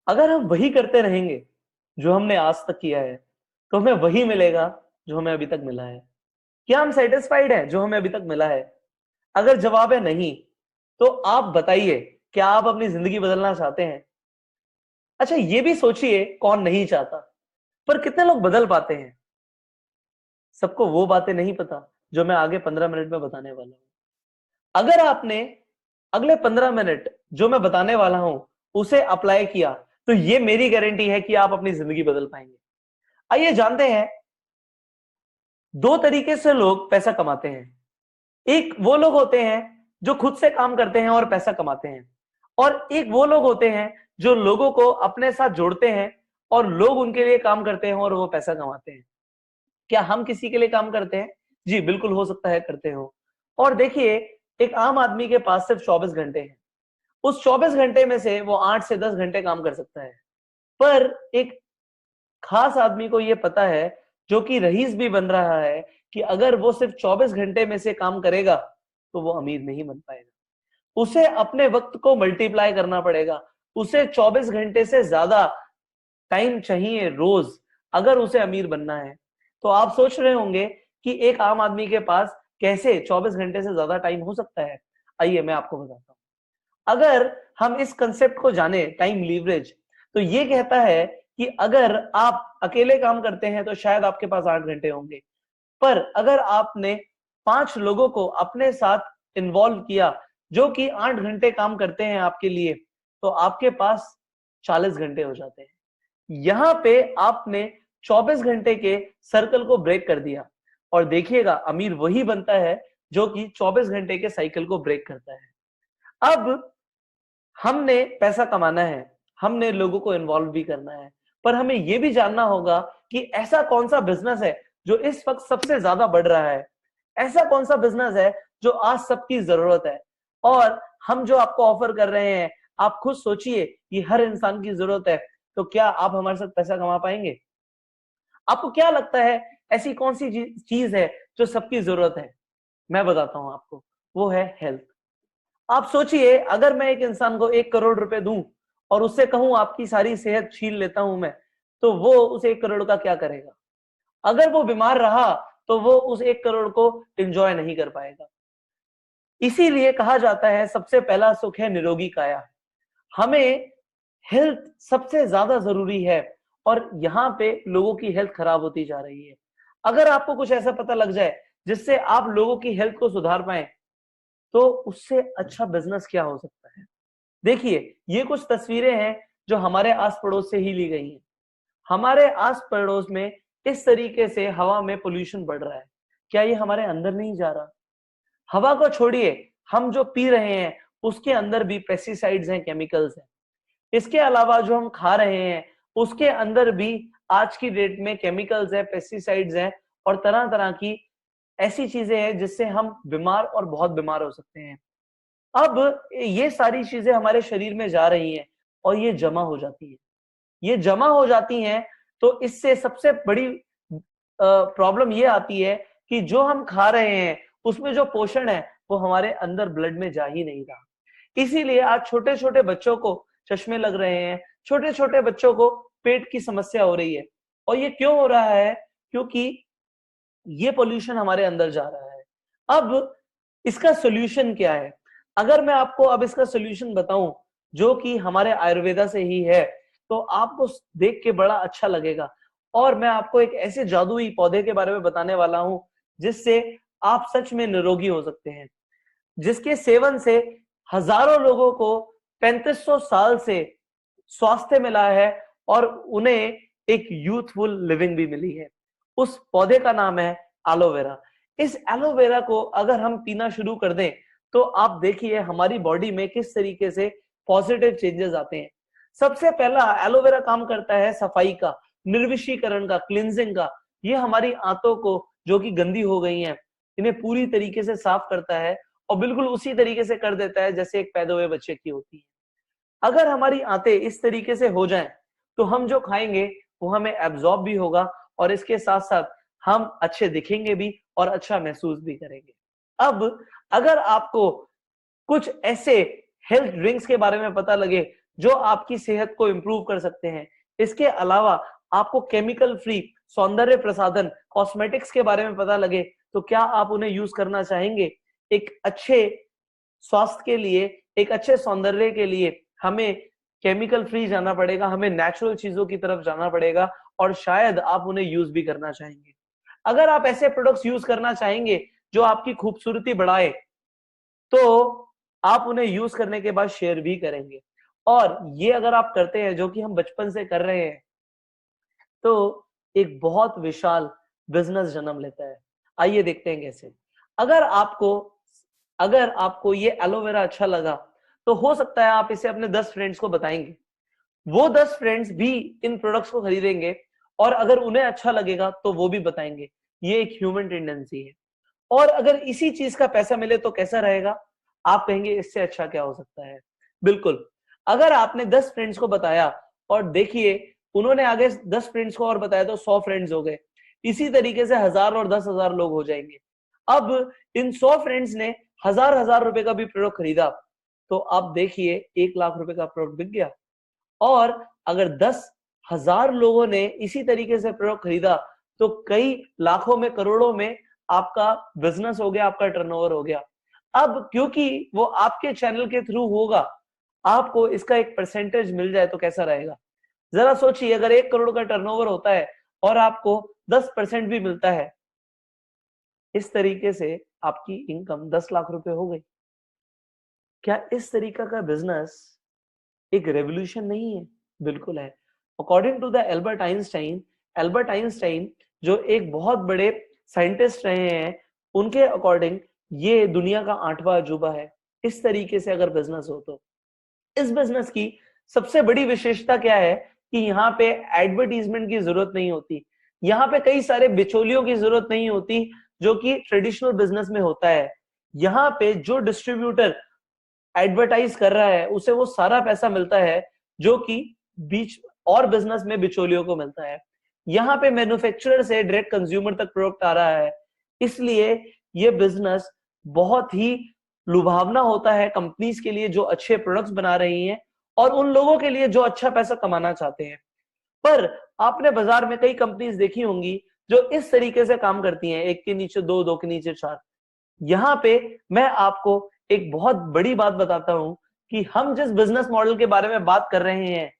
अगर हम वही करते रहेंगे जो हमने आज तक किया है, तो हमें वही मिलेगा जो हमें अभी तक मिला है। क्या हम सेटिस्फाइड हैं जो हमें अभी तक मिला है? अगर जवाब है नहीं, तो आप बताइए, क्या आप अपनी जिंदगी बदलना चाहते हैं? अच्छा, ये भी सोचिए, कौन नहीं चाहता, पर कितने लोग बदल पाते हैं? सबको वो बातें नहीं पता जो मैं आगे 15 मिनट में बताने वाला हूं। अगर आपने अगले 15 मिनट जो मैं बताने वाला हूं उसे अप्लाई किया, तो ये मेरी गारंटी है कि आप अपनी जिंदगी बदल पाएंगे। आइए जानते हैं, दो तरीके से लोग पैसा कमाते हैं। एक वो लोग होते हैं जो खुद से काम करते हैं और पैसा कमाते हैं, और एक वो लोग होते हैं जो लोगों को अपने साथ जोड़ते हैं और लोग उनके लिए काम करते हैं और वो पैसा कमाते हैं। क्या हम किसी के लिए काम करते हैं? जी बिल्कुल, हो सकता है करते हो। और देखिए, एक आम आदमी के पास सिर्फ 24 घंटे हैं। उस 24 घंटे में से वो 8 से 10 घंटे काम कर सकता है। पर एक खास आदमी को यह पता है, जो कि रईस भी बन रहा है, कि अगर वो सिर्फ 24 घंटे में से काम करेगा तो वो अमीर नहीं बन पाएगा। उसे अपने वक्त को मल्टीप्लाई करना पड़ेगा। उसे 24 घंटे से ज्यादा टाइम चाहिए रोज, अगर उसे अमीर बनना है। तो आप सोच रहे होंगे कि एक आम आदमी के पास कैसे 24 घंटे से ज्यादा टाइम हो सकता है। आइए मैं आपको बताता हूं। अगर हम इस कंसेप्ट को जाने, टाइम लीवरेज, तो ये कहता है कि अगर आप अकेले काम करते हैं तो शायद आपके पास 8 घंटे होंगे, पर अगर आपने 5 लोगों को अपने साथ इन्वॉल्व किया जो कि 8 घंटे काम करते हैं आपके लिए, तो आपके पास 40 घंटे हो जाते हैं। यहां पे आपने 24 घंटे के सर्कल को ब्रेक कर दिया, और देखिएगा अमीर वही बनता है जो कि 24 घंटे के साइकिल को ब्रेक करता है। अब हमने पैसा कमाना है, हमने लोगों को इन्वॉल्व भी करना है, पर हमें यह भी जानना होगा कि ऐसा कौन सा बिजनेस है जो इस वक्त सबसे ज्यादा बढ़ रहा है। ऐसा कौन सा बिजनेस है जो आज सबकी जरूरत है, और हम जो आपको ऑफर कर रहे हैं, आप खुद सोचिए कि हर इंसान की जरूरत है। तो क्या आप हमारे साथ पैसा कमा पाएंगे? आपको क्या लगता है, ऐसी कौन सी चीज है जो सबकी जरूरत है? मैं बताता हूं आपको, वो है हेल्थ। आप सोचिए, अगर मैं एक इंसान को 1 करोड़ रुपए दूं और उससे कहूं आपकी सारी सेहत छीन लेता हूं मैं, तो वो उस 1 करोड़ का क्या करेगा? अगर वो बीमार रहा तो वो उस 1 करोड़ को एंजॉय नहीं कर पाएगा। इसीलिए कहा जाता है, सबसे पहला सुख है निरोगी काया। हमें हेल्थ सबसे ज्यादा जरूरी है, और यहाँ पे लोगों की हेल्थ खराब होती जा रही है। अगर आपको कुछ ऐसा पता लग जाए जिससे आप लोगों की हेल्थ को सुधार पाए, तो उससे अच्छा बिजनेस क्या हो सकता है? देखिए, ये कुछ तस्वीरें हैं जो हमारे आस पड़ोस से ही ली गई हैं। हमारे आस पड़ोस में इस तरीके से हवा में पोल्यूशन बढ़ रहा है। क्या ये हमारे अंदर नहीं जा रहा? हवा को छोड़िए, हम जो पी रहे हैं उसके अंदर भी पेस्टिसाइड्स हैं, केमिकल्स हैं। इसके अलावा जो हम खा रहे हैं उसके अंदर भी आज की डेट में केमिकल्स है, पेस्टिसाइड्स हैं, और तरह तरह की ऐसी चीजें हैं जिससे हम बीमार और बहुत बीमार हो सकते हैं। अब ये सारी चीजें हमारे शरीर में जा रही हैं और ये जमा हो जाती है। ये जमा हो जाती हैं, तो इससे सबसे बड़ी प्रॉब्लम ये आती है कि जो हम खा रहे हैं उसमें जो पोषण है वो हमारे अंदर ब्लड में जा ही नहीं रहा। इसीलिए आज छोटे छोटे बच्चों को चश्मे लग रहे हैं, छोटे छोटे बच्चों को पेट की समस्या हो रही है। और ये क्यों हो रहा है? क्योंकि ये पोल्यूशन हमारे अंदर जा रहा है। अब इसका सोल्यूशन क्या है? अगर मैं आपको अब इसका सोल्यूशन बताऊं, जो कि हमारे आयुर्वेदा से ही है, तो आपको देख के बड़ा अच्छा लगेगा। और मैं आपको एक ऐसे जादुई पौधे के बारे में बताने वाला हूं जिससे आप सच में निरोगी हो सकते हैं, जिसके सेवन से हजारों लोगों को 3500 साल से स्वास्थ्य मिला है और उन्हें एक यूथफुल लिविंग भी मिली है। उस पौधे का नाम है एलोवेरा। इस एलोवेरा को अगर हम पीना शुरू कर दें, तो आप देखिए हमारी बॉडी में किस तरीके से पॉजिटिव चेंजेस आते हैं। सबसे पहला एलोवेरा काम करता है सफाई का, निर्विषीकरण का, क्लिनजिंग का। ये हमारी आंतों को जो कि गंदी हो गई हैं, इन्हें पूरी तरीके से साफ करता है, और बिल्कुल उसी तरीके से कर देता है जैसे एक पैदा हुए बच्चे की होती है। अगर हमारी आंतें इस तरीके से हो जाएं, तो हम जो खाएंगे वो हमें एब्जॉर्ब भी होगा, और इसके साथ साथ हम अच्छे दिखेंगे भी और अच्छा महसूस भी करेंगे। अब अगर आपको कुछ ऐसे हेल्थ ड्रिंक्स के बारे में पता लगे जो आपकी सेहत को इंप्रूव कर सकते हैं। इसके अलावा आपको केमिकल फ्री सौंदर्य प्रसाधन कॉस्मेटिक्स के बारे में पता लगे तो क्या आप उन्हें यूज करना चाहेंगे? एक अच्छे स्वास्थ्य के लिए, एक अच्छे सौंदर्य के लिए हमें केमिकल फ्री जाना पड़ेगा, हमें नेचुरल चीजों की तरफ जाना पड़ेगा और शायद आप उन्हें यूज भी करना चाहेंगे। अगर आप ऐसे प्रोडक्ट्स यूज करना चाहेंगे जो आपकी खूबसूरती बढ़ाए तो आप उन्हें यूज करने के बाद शेयर भी करेंगे। और ये अगर आप करते हैं, जो कि हम बचपन से कर रहे हैं, तो एक बहुत विशाल बिजनेस जन्म लेता है। आइए देखते हैं कैसे। अगर आपको अगर आपको ये एलोवेरा अच्छा लगा तो हो सकता है आप इसे अपने 10 फ्रेंड्स को बताएंगे, वो 10 फ्रेंड्स भी इन प्रोडक्ट्स को खरीदेंगे और अगर उन्हें अच्छा लगेगा तो वो भी बताएंगे। ये एक ह्यूमन टेंडेंसी है। और अगर इसी चीज का पैसा मिले तो कैसा रहेगा? आप कहेंगे इससे अच्छा क्या हो सकता है। बिल्कुल, अगर आपने 10 फ्रेंड्स को बताया और देखिए उन्होंने आगे 10 फ्रेंड्स को और बताया तो 100 फ्रेंड्स हो गए। इसी तरीके से 1000 और 10,000 लोग हो जाएंगे। अब इन 100 फ्रेंड्स ने हजार हजार रुपए का भी प्रोडक्ट खरीदा तो आप देखिए 1 लाख रुपए का प्रोडक्ट बिक गया। और अगर 10,000 लोगों ने इसी तरीके से प्रोडक्ट खरीदा तो कई लाखों में, करोड़ों में आपका बिजनेस हो गया, आपका टर्नओवर हो गया। अब क्योंकि वो आपके चैनल के थ्रू होगा, आपको इसका एक परसेंटेज मिल जाए तो कैसा रहेगा? जरा सोचिए, अगर 1 करोड़ का टर्नओवर होता है और आपको 10% भी मिलता है, इस तरीके से आपकी इनकम 10 लाख रुपए हो गई। क्या इस तरीका का बिजनेस एक रेवोल्यूशन नहीं है? बिल्कुल है। According to the Albert Einstein जो एक बहुत बड़े साइंटिस्ट रहे हैं, उनके अकॉर्डिंग ये दुनिया का 8वां अजूबा है। इस तरीके से अगर बिजनेस हो तो इस बिजनेस की सबसे बड़ी विशेषता क्या है कि यहाँ पे एडवर्टीजमेंट की जरूरत नहीं होती, यहाँ पे कई सारे बिचौलियों की जरूरत नहीं होती जो कि ट्रेडिशनल बिजनेस में होता है। यहाँ पे जो डिस्ट्रीब्यूटर एडवर्टाइज कर रहा है उसे वो सारा पैसा मिलता है जो कि बीच और बिजनेस में बिचौलियों को मिलता है। यहाँ पे मैन्युफैक्चरर से डायरेक्ट कंज्यूमर तक प्रोडक्ट आ रहा है, इसलिए ये बिजनेस बहुत ही लुभावना होता है कंपनीज के लिए जो अच्छे प्रोडक्ट्स बना रही हैं और उन लोगों के लिए जो अच्छा पैसा कमाना चाहते हैं। पर आपने बाजार में कई कंपनीज देखी होंगी जो इस तरीके से काम करती हैं, एक के नीचे दो, दो के नीचे चार। यहाँ पे मैं आपको एक बहुत बड़ी बात बताता हूं कि हम जिस बिजनेस मॉडल के बारे में बात कर रहे हैं,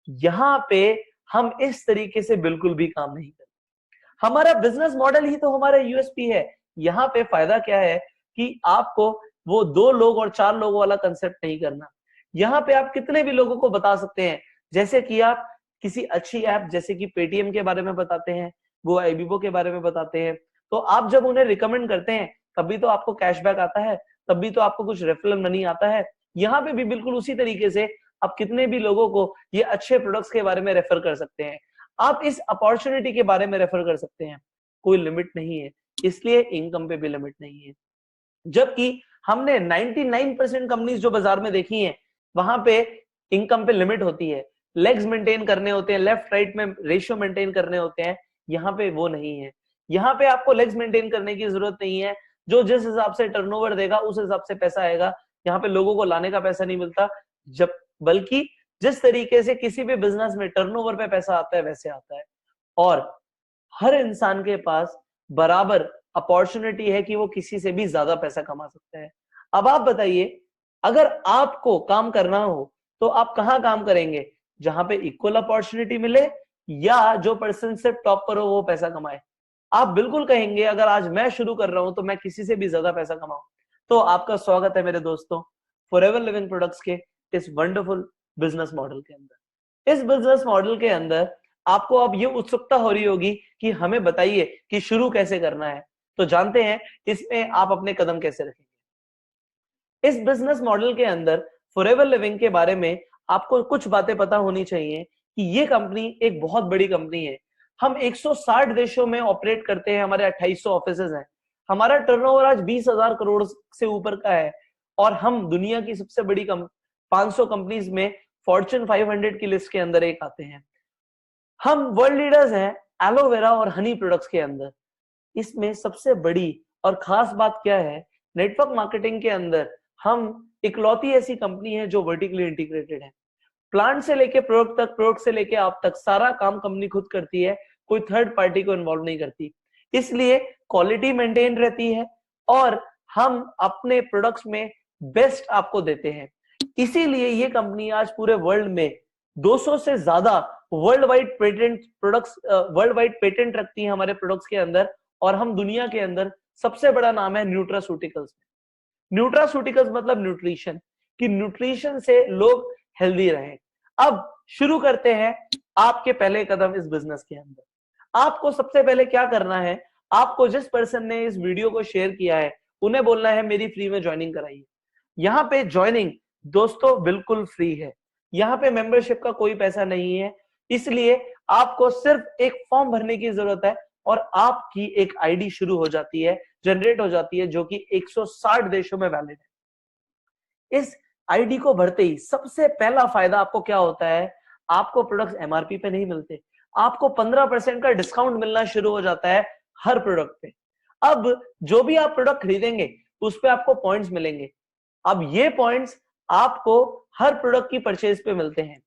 यहाँ पे हम इस तरीके से बिल्कुल भी काम नहीं करते। हमारा बिजनेस मॉडल ही तो हमारा यूएसपी है। यहाँ पे फायदा क्या है कि आपको वो 2 लोग और 4 लोगों वाला कंसेप्ट नहीं करना। यहाँ पे आप कितने भी लोगों को बता सकते हैं, जैसे कि आप किसी अच्छी ऐप जैसे कि पेटीएम के बारे में बताते हैं, वो आईबीबो के बारे में बताते हैं, तो आप जब उन्हें रिकमेंड करते हैं तभी तो आपको कैशबैक आता है, तभी तो आपको कुछ रेफरल मनी आता है। यहाँ पे भी बिल्कुल उसी तरीके से आप कितने भी लोगों को ये अच्छे प्रोडक्ट्स के बारे में रेफर कर सकते हैं, आप इस अपॉर्चुनिटी के बारे में रेफर कर सकते हैं। कोई लिमिट नहीं है, इसलिए इनकम पे भी लिमिट नहीं है। जबकि हमने 99% कंपनीज जो बाजार में देखी हैं, वहां पे इनकम पे लिमिट होती है, लेग्स मेंटेन करने होते हैं, लेफ्ट राइट में रेशियो मेंटेन करने होते हैं। यहाँ पे वो नहीं है। यहाँ पे आपको लेग्स मेंटेन करने की जरूरत नहीं है, जो जिस हिसाब से टर्नओवर देगा उस हिसाब से पैसा आएगा। यहाँ पे लोगों को लाने का पैसा नहीं मिलता, जब बल्कि जिस तरीके से किसी भी बिजनेस में टर्नओवर पे पैसा आता है वैसे आता है। और हर इंसान के पास बराबर अपॉर्चुनिटी है कि वो किसी से भी ज्यादा पैसा कमा सकता है। अब आप बताइए, अगर आपको काम करना हो तो आप कहां काम करेंगे? जहां पे इक्वल अपॉर्चुनिटी मिले या जो पर्सन से टॉप पर हो वो पैसा कमाए? आप बिल्कुल कहेंगे अगर आज मैं शुरू कर रहा हूं तो मैं किसी से भी ज्यादा पैसा कमाऊं। तो आपका स्वागत है मेरे दोस्तों फॉरएवर लिविंग प्रोडक्ट्स के इस वंडरफुल बिजनेस मॉडल के अंदर। इस बिजनेस मॉडल के अंदर आपको अब ये उत्सुकता हो रही होगी कि हमें बताइए कि शुरू कैसे करना है। तो जानते हैं इसमें आप अपने कदम कैसे रखेंगे। इस बिजनेस मॉडल के अंदर फॉरएवर लिविंग के बारे में आपको कुछ बातें पता होनी चाहिए कि ये कंपनी एक बहुत बड़ी कंपनी है। हम 160 देशों में ऑपरेट करते हैं, हमारे 2800 ऑफिसेज हैं, हमारा टर्नओवर आज 20,000 करोड़ से ऊपर का है और हम दुनिया की सबसे बड़ी 500 कंपनीज में फॉर्च्यून 500 की लिस्ट के अंदर एक आते हैं। हम वर्ल्ड लीडर्स हैं एलोवेरा और हनी प्रोडक्ट्स के अंदर। इसमें सबसे बड़ी और खास बात क्या है, नेटवर्क मार्केटिंग के अंदर हम इकलौती ऐसी कंपनी है जो वर्टिकली इंटीग्रेटेड है। प्लांट से लेके प्रोडक्ट तक, प्रोडक्ट से लेके आप तक, सारा काम कंपनी खुद करती है, कोई थर्ड पार्टी को इन्वॉल्व नहीं करती। इसलिए क्वालिटी मेंटेन रहती है और हम अपने प्रोडक्ट्स में बेस्ट आपको देते हैं। इसीलिए ये कंपनी आज पूरे वर्ल्ड में 200 से ज्यादा वर्ल्ड वाइड पेटेंट रखती है हमारे प्रोडक्ट्स के अंदर, और हम दुनिया के अंदर सबसे बड़ा नाम है न्यूट्रास्यूटिकल्स। न्यूट्रास्यूटिकल्स मतलब न्यूट्रिशन, कि न्यूट्रिशन से लोग हेल्दी रहें। अब शुरू करते हैं आपके पहले कदम इस बिजनेस के अंदर। आपको सबसे पहले क्या करना है, आपको जिस पर्सन ने इस वीडियो को शेयर किया है उन्हें बोलना है मेरी फ्री में ज्वाइनिंग कराइए। यहाँ पे ज्वाइनिंग दोस्तों बिल्कुल फ्री है, यहाँ पे मेंबरशिप का कोई पैसा नहीं है, इसलिए आपको सिर्फ एक फॉर्म भरने की जरूरत है और आपकी एक आईडी शुरू हो जाती है, जनरेट हो जाती है, जो कि 160 देशों में वैलिड है। इस आईडी को भरते ही सबसे पहला फायदा आपको क्या होता है, आपको प्रोडक्ट्स एमआरपी पे नहीं मिलते, आपको 15% का डिस्काउंट मिलना शुरू हो जाता है हर प्रोडक्ट पे। अब जो भी आप प्रोडक्ट खरीदेंगे उस पे आपको पॉइंट्स मिलेंगे। अब ये पॉइंट्स आपको हर प्रोडक्ट की परचेज पे मिलते हैं।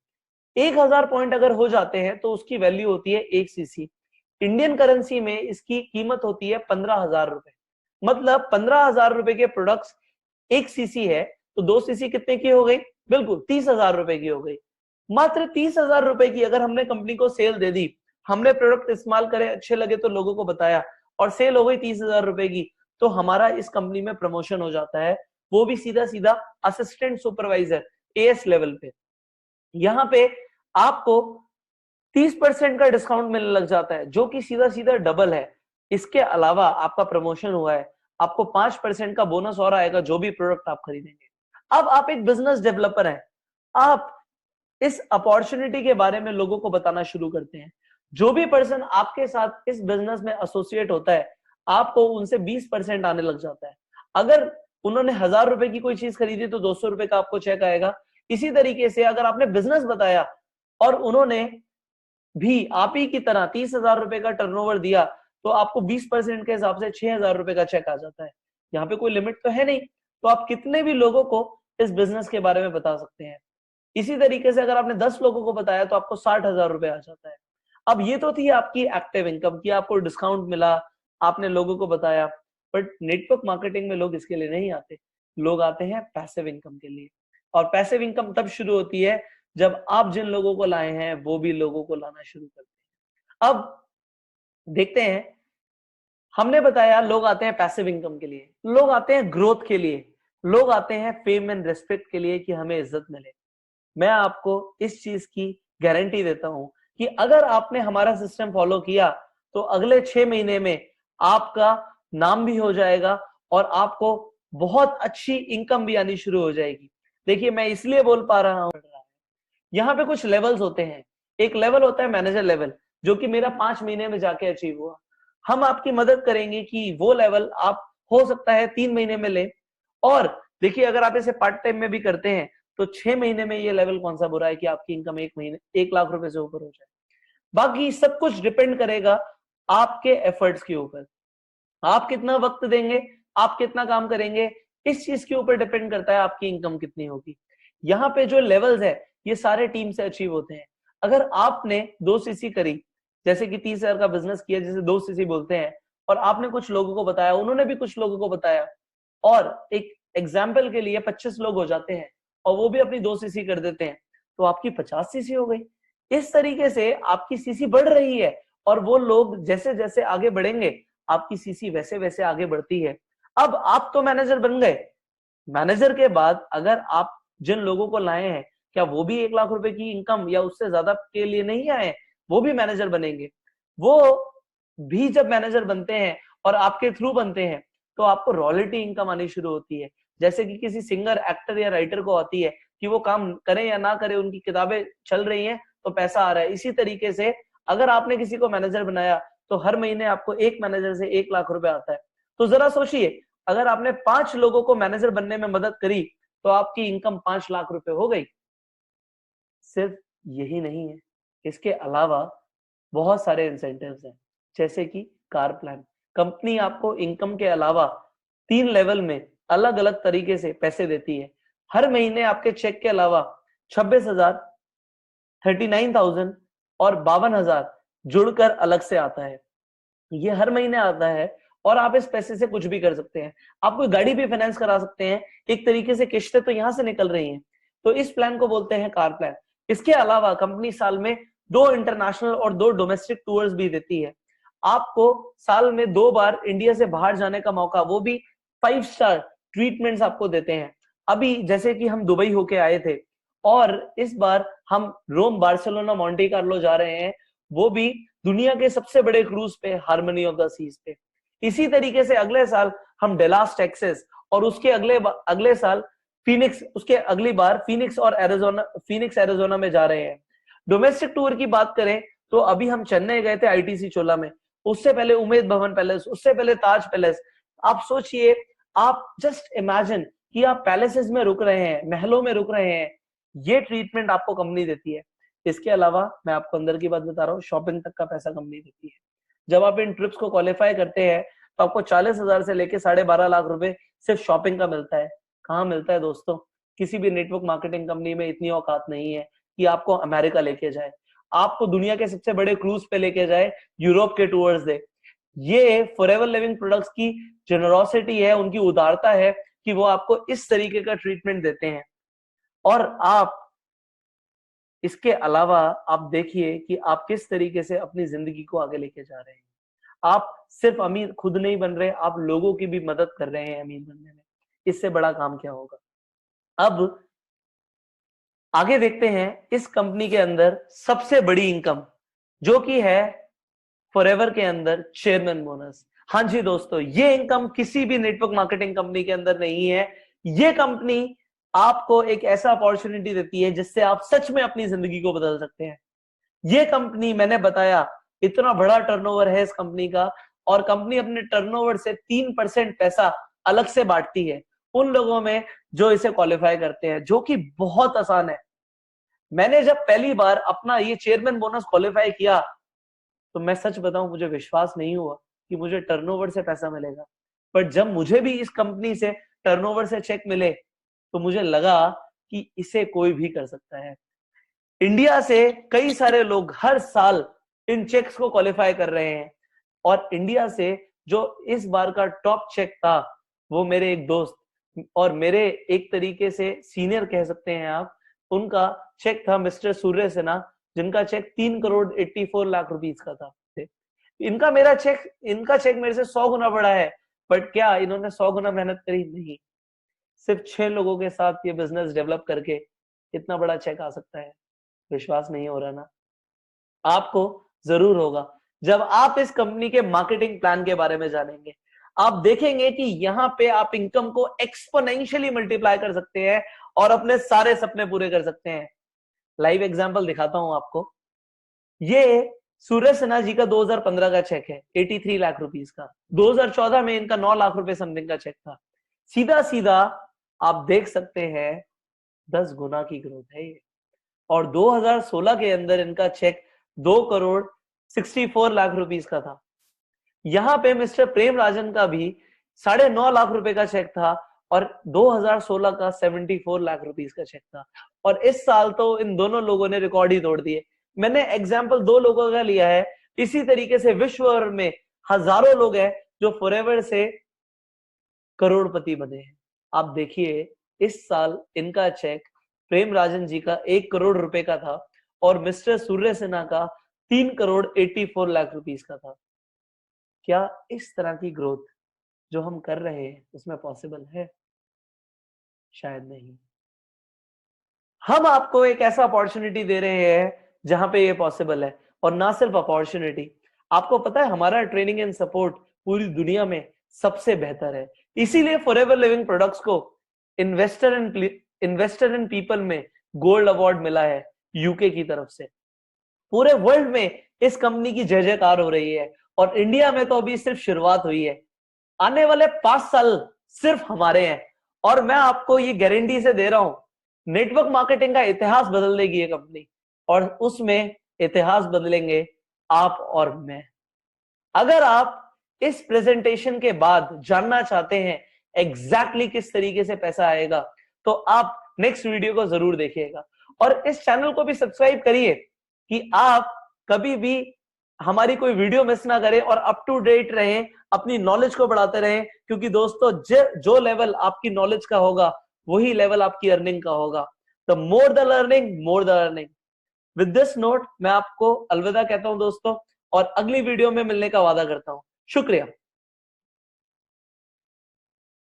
1000 पॉइंट अगर हो जाते हैं तो उसकी वैल्यू होती है 1 सीसी। इंडियन करेंसी में इसकी कीमत होती है 15,000 रुपए। मतलब 15,000 रुपए के प्रोडक्ट्स 1 सीसी है तो 2 सीसी कितने की हो गई, बिल्कुल 30,000 रुपए की हो गई। मात्र 30,000 रुपए की अगर हमने कंपनी को सेल दे दी, हमने प्रोडक्ट इस्तेमाल करे, अच्छे लगे तो लोगों को बताया और सेल हो गई 30,000 रुपए की, तो हमारा इस कंपनी में प्रमोशन हो जाता है, वो भी सीधा सीधा असिस्टेंट सुपरवाइजर एएस लेवल पे। यहाँ पे आपको 30% का डिस्काउंट मिलने लग जाता है, जो कि सीधा सीधा डबल है। इसके अलावा आपका प्रमोशन हुआ है, आपको 5% का बोनस और आएगा जो भी प्रोडक्ट आप खरीदेंगे। अब आप एक बिजनेस डेवलपर हैं, आप इस अपॉर्चुनिटी के बारे में लोगों को बताना शुरू करते हैं। जो भी पर्सन आपके साथ इस बिजनेस में एसोसिएट होता है, आपको उनसे 20% आने लग जाता है। अगर उन्होंने 1000 रुपए की कोई चीज खरीदी तो 200 रुपए का आपको चेक आएगा। इसी तरीके से अगर आपने बिजनेस बताया और उन्होंने भी आप ही की तरह 30,000 रुपए का टर्नओवर दिया, तो आपको 20% के हिसाब से 6,000 रुपए का चेक आ जाता है। यहाँ पे कोई लिमिट तो है नहीं, तो आप कितने भी लोगों को इस बिजनेस के बारे में बता सकते हैं। इसी तरीके से अगर आपने 10 लोगों को बताया तो आपको 60,000 रुपए आ जाता है। अब ये तो थी आपकी एक्टिव इनकम की, आपको डिस्काउंट मिला, आपने लोगों को बताया। बट नेटवर्क मार्केटिंग में लोग इसके लिए नहीं आते, लोग आते हैं पैसिव इनकम के लिए। और पैसिव इनकम तब शुरू होती है जब आप जिन लोगों को लाए हैं वो भी लोगों को लाना शुरू करते हैं। अब देखते हैं, हमने बताया लोग आते हैं पैसिव इनकम के लिए, लोग आते हैं ग्रोथ के लिए, लोग आते हैं फेम एंड रिस्पेक्ट के लिए कि हमें इज्जत मिले। मैं आपको इस चीज की गारंटी देता हूं कि अगर आपने हमारा सिस्टम फॉलो किया तो अगले 6 महीने में आपका नाम भी हो जाएगा और आपको बहुत अच्छी इनकम भी आनी शुरू हो जाएगी। देखिए मैं इसलिए बोल पा रहा हूं, यहाँ पे कुछ लेवल्स होते हैं। एक लेवल होता है मैनेजर लेवल, जो कि मेरा 5 महीने में जाके अचीव हुआ। हम आपकी मदद करेंगे कि वो लेवल आप हो सकता है 3 महीने में ले। और देखिए अगर आप इसे पार्ट टाइम में भी करते हैं तो 6 महीने में ये लेवल कौन सा बुरा है कि आपकी इनकम 1 लाख रुपए से ऊपर हो जाए। बाकी सब कुछ डिपेंड करेगा आपके एफर्ट्स के ऊपर, आप कितना वक्त देंगे, आप कितना काम करेंगे, इस चीज के ऊपर डिपेंड करता है आपकी इनकम कितनी होगी। यहाँ पे जो लेवल्स है ये सारे टीम से अचीव होते हैं। अगर आपने 2 सीसी करी, जैसे कि 30,000 का बिजनेस किया जिसे 2 सीसी बोलते हैं, और आपने कुछ लोगों को बताया, उन्होंने भी कुछ लोगों को बताया, और एक एग्जाम्पल के लिए 25 लोग हो जाते हैं और वो भी अपनी 2 सीसी कर देते हैं, तो आपकी 50 सीसी हो गई। इस तरीके से आपकी सीसी बढ़ रही है और वो लोग जैसे जैसे आगे बढ़ेंगे आपकी सीसी वैसे वैसे आगे बढ़ती है। अब आप तो मैनेजर बन गए, मैनेजर के बाद अगर आप जिन लोगों को लाए हैं क्या वो भी 1 लाख रुपए की इनकम या उससे ज्यादा के लिए नहीं आए, वो भी मैनेजर बनेंगे। वो भी जब मैनेजर बनते हैं और आपके थ्रू बनते हैं तो आपको रॉयल्टी इनकम आनी शुरू होती है, जैसे कि किसी सिंगर, एक्टर या राइटर को आती है कि वो काम करें या ना करें, उनकी किताबें चल रही हैं तो पैसा आ रहा है। इसी तरीके से अगर आपने किसी को मैनेजर बनाया तो हर महीने आपको एक मैनेजर से 1 लाख रुपए आता है। तो जरा सोचिए, अगर आपने 5 लोगों को मैनेजर बनने में मदद करी तो आपकी इनकम 5 लाख रुपए हो गई। सिर्फ यही नहीं है, इसके अलावा बहुत सारे इंसेंटिव्स हैं, जैसे कि कार प्लान। कंपनी आपको इनकम के अलावा 3 लेवल में अलग अलग तरीके से पैसे देती है। हर महीने आपके चेक के अलावा 26,000, 39,000 और 52,000 जुड़कर अलग से आता है। ये हर महीने आता है और आप इस पैसे से कुछ भी कर सकते हैं। आप कोई गाड़ी भी फाइनेंस करा सकते हैं, एक तरीके से किस्तें तो यहां से निकल रही हैं। तो इस प्लान को बोलते हैं कार प्लान। इसके अलावा कंपनी साल में 2 इंटरनेशनल और 2 डोमेस्टिक टूर्स भी देती है। आपको साल में 2 बार इंडिया से बाहर जाने का मौका, वो भी 5 स्टार ट्रीटमेंट्स आपको देते हैं। अभी जैसे कि हम दुबई होके आए थे और इस बार हम रोम, बार्सिलोना, मोंटे कार्लो जा रहे हैं, वो भी दुनिया के सबसे बड़े क्रूज पे, हार्मनी ऑफ द सीज पे। इसी तरीके से अगले साल हम डेलास टेक्सास और उसके अगले साल फीनिक्स, उसके अगली बार फीनिक्स और एरिजोना में जा रहे हैं। डोमेस्टिक टूर की बात करें तो अभी हम चेन्नई गए थे आईटीसी चोला में, उससे पहले उमेद भवन पैलेस, उससे पहले ताज पैलेस। आप सोचिए, आप जस्ट इमेजिन कि आप पैलेसेस में रुक रहे हैं, महलों में रुक रहे हैं, ये ट्रीटमेंट आपको कंपनी देती है। इसके अलावा मैं आपको अंदर की बात बता रहा हूँ, शॉपिंग तक का पैसा कंपनी देती है। जब आप इन ट्रिप्स को क्वालिफाई करते हैं तो आपको 40,000 से लेके 12.5 लाख रुपए सिर्फ शॉपिंग का मिलता है। कहाँ मिलता है दोस्तों? किसी भी नेटवर्क मार्केटिंग कंपनी में इतनी औकात नहीं है कि आपको अमेरिका लेके जाए, आपको दुनिया के सबसे बड़े क्रूज पे लेके जाए, यूरोप के टूर्स दे। ये फॉरएवर लिविंग प्रोडक्ट्स की जेनरोसिटी है, उनकी उदारता है कि वो आपको इस तरीके का ट्रीटमेंट देते हैं। और आप इसके अलावा आप देखिए कि आप किस तरीके से अपनी जिंदगी को आगे लेके जा रहे हैं। आप सिर्फ अमीर खुद नहीं बन रहे, आप लोगों की भी मदद कर रहे हैं अमीर बनने में। इससे बड़ा काम क्या होगा? अब आगे देखते हैं इस कंपनी के अंदर सबसे बड़ी इनकम, जो कि है फॉरएवर के अंदर चेयरमैन बोनस। हाँ जी दोस्तों, ये इनकम किसी भी नेटवर्क मार्केटिंग कंपनी के अंदर नहीं है। ये कंपनी आपको एक ऐसा अपॉर्चुनिटी देती है जिससे आप सच में अपनी जिंदगी को बदल सकते हैं। ये कंपनी, मैंने बताया, इतना बड़ा टर्नओवर है इस कंपनी का, और कंपनी अपने टर्नओवर से 3% पैसा अलग से बांटती है उन लोगों में जो इसे क्वालिफाई करते हैं, जो कि बहुत आसान है। मैंने जब पहली बार अपना ये चेयरमैन बोनस क्वालिफाई किया तो मैं सच बताऊं, मुझे विश्वास नहीं हुआ कि मुझे टर्नओवर से पैसा मिलेगा। पर जब मुझे भी इस कंपनी से टर्नओवर से चेक मिले तो मुझे लगा कि इसे कोई भी कर सकता है। इंडिया से कई सारे लोग हर साल इन चेक्स को क्वालिफाई कर रहे हैं, और इंडिया से जो इस बार का टॉप चेक था वो मेरे एक दोस्त और मेरे एक तरीके से सीनियर कह सकते हैं आप, उनका चेक था मिस्टर सूर्य सिन्हा, जिनका चेक 3,84,00,000 रुपीस का था। इनका चेक मेरे से 100 गुना बड़ा है। बट क्या इन्होंने 100 गुना मेहनत करी? नहीं, सिर्फ 6 लोगों के साथ ये बिजनेस डेवलप करके इतना बड़ा चेक आ सकता है। विश्वास नहीं हो रहा ना? आपको जरूर होगा जब आप इस कंपनी के मार्केटिंग प्लान के बारे में जानेंगे। आप देखेंगे कि यहाँ पे आप इनकम को एक्सपोनेंशियली मल्टीप्लाई कर सकते हैं और अपने सारे सपने पूरे कर सकते हैं। लाइव एग्जांपल दिखाता हूं आपको। ये सूर्य सिन्हा जी का 2015 का चेक है 83 लाख रुपीस का। 2014 में इनका 9 लाख रुपए समथिंग का चेक था। सीधा सीधा आप देख सकते हैं 10 गुना की ग्रोथ है ये। और 2016 के अंदर इनका चेक 2,64,00,000 रुपीस का था। यहां पे मिस्टर प्रेम राजन का भी 9.5 लाख रुपए का चेक था और 2016 का 74 लाख रुपीस का चेक था। और इस साल तो इन दोनों लोगों ने रिकॉर्ड ही तोड़ दिए। मैंने एग्जाम्पल 2 लोगों का लिया है, इसी तरीके से विश्व भर में हजारों लोग हैं जो फॉरएवर से करोड़पति बने हैं। आप देखिए, इस साल इनका चेक प्रेम राजन जी का 1 करोड़ रुपए का था और मिस्टर सूर्य सिन्हा का 3,84,00,000 रुपीस का था। क्या इस तरह की ग्रोथ जो हम कर रहे हैं उसमें पॉसिबल है? शायद नहीं। हम आपको एक ऐसा अपॉर्चुनिटी दे रहे हैं जहां पे ये पॉसिबल है। और ना सिर्फ अपॉर्चुनिटी, आपको पता है हमारा ट्रेनिंग एंड सपोर्ट पूरी दुनिया में सबसे बेहतर है। इसीलिए फॉरएवर लिविंग प्रोडक्ट्स को इन्वेस्टर एंड पीपल में गोल्ड अवार्ड मिला है यूके की तरफ से। पूरे वर्ल्ड में इस कंपनी की जय जयकार हो रही है और इंडिया में तो अभी सिर्फ शुरुआत हुई है। आने वाले 5 साल सिर्फ हमारे हैं और मैं आपको ये गारंटी से दे रहा हूं, नेटवर्क मार्केटिंग का इतिहास बदल देगी ये कंपनी, और उसमें इतिहास बदलेंगे आप और मैं। अगर आप इस प्रेजेंटेशन के बाद जानना चाहते हैं एग्जैक्टली किस तरीके से पैसा आएगा, तो आप नेक्स्ट वीडियो को जरूर देखिएगा। और इस चैनल को भी सब्सक्राइब करिए कि आप कभी भी हमारी कोई वीडियो मिस ना करें और अप टू डेट रहें, अपनी नॉलेज को बढ़ाते रहें। क्योंकि दोस्तों जो लेवल आपकी नॉलेज का होगा वही लेवल आपकी अर्निंग का होगा। The more the learning, more the earning. With this note मैं आपको अलविदा कहता हूं दोस्तों, और अगली वीडियो में मिलने का वादा करता हूं। शुक्रिया।